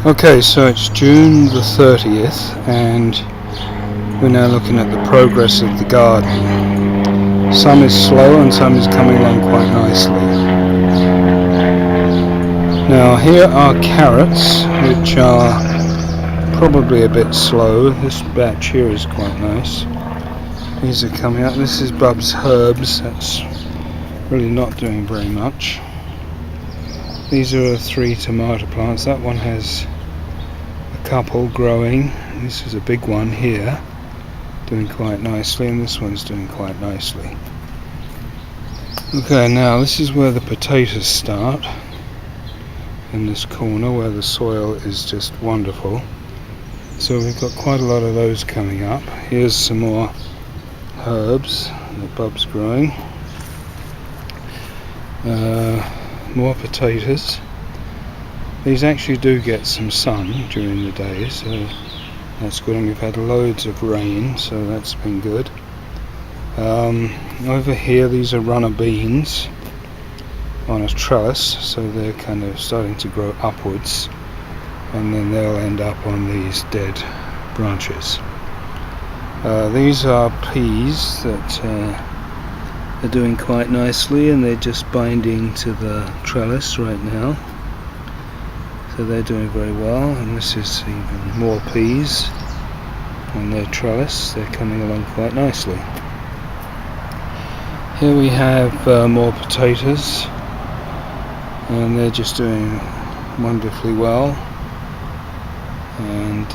Okay, so it's June the 30th and we're now looking at the progress of the garden. Some is slow and some is coming along quite nicely. Now here are carrots, which are probably a bit slow. This batch here is quite nice. These are coming out. This is Bub's herbs. That's really not doing very much. These are 3 tomato plants. That one has a couple growing. This is a big one here, doing quite nicely, and this one's doing quite nicely. Okay, now this is where the potatoes start, in this corner where the soil is just wonderful. So we've got quite a lot of those coming up. Here's some more herbs that Bub's growing. More potatoes. These actually do get some sun during the day, so that's good, and we've had loads of rain, so that's been good. Over here, these are runner beans on a trellis, so they're kind of starting to grow upwards, and then they'll end up on these dead branches. These are peas that are doing quite nicely, and they're just binding to the trellis right now, so they're doing very well. And this is even more peas on their trellis. They're coming along quite nicely. Here we have more potatoes, and they're just doing wonderfully well, and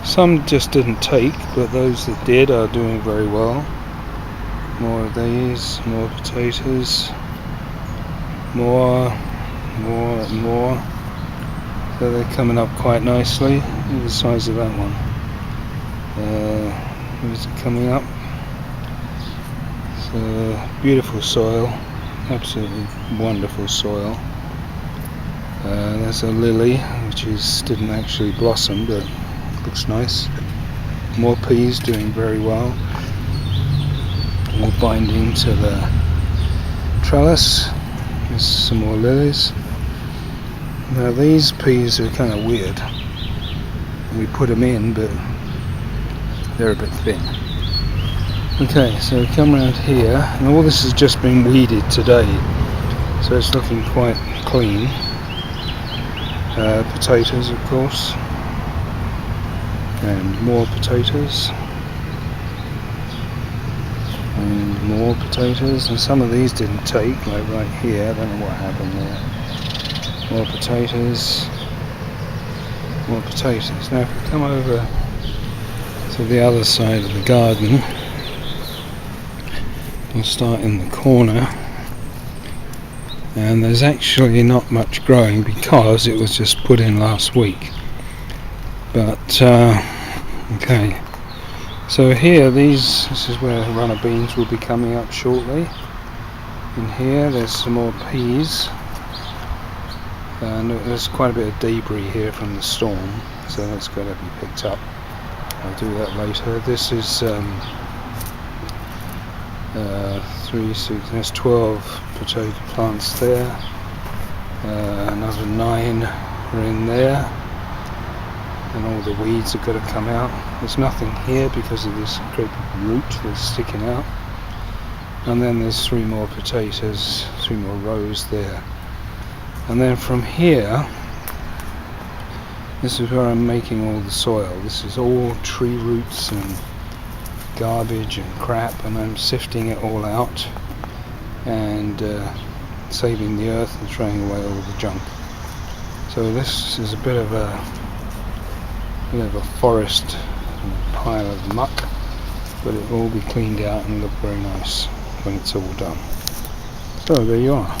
some just didn't take, but those that did are doing very well. More of these, more potatoes, more. So they're coming up quite nicely. Look at the size of that one. Is it coming up? So beautiful soil, absolutely wonderful soil. There's a lily which didn't actually blossom, but looks nice. More peas doing very well. More binding to the trellis. There's some more lilies. Now these peas are kind of weird. We put them in, but they're a bit thin. Okay, so come around here, and all this has just been weeded today, so it's looking quite clean. Potatoes, of course, and more potatoes. And more potatoes, and some of these didn't take, like right here. I don't know what happened there. More potatoes, more potatoes. Now if we come over to the other side of the garden, we'll start in the corner, and there's actually not much growing because it was just put in last week. But okay. So here, this is where runner beans will be coming up shortly. In here, there's some more peas, and there's quite a bit of debris here from the storm, so that's got to be picked up. I'll do that later. This is 3, 6, there's 12 potato plants there. Another 9 are in there. And all the weeds have got to come out. There's nothing here because of this great big root that's sticking out. And then there's 3 more potatoes, 3 more rows there. And then from here, this is where I'm making all the soil. This is all tree roots and garbage and crap, and I'm sifting it all out and saving the earth and throwing away all the junk. So this is a bit of a forest pile of muck, but it will all be cleaned out and look very nice when it's all done. So there you are.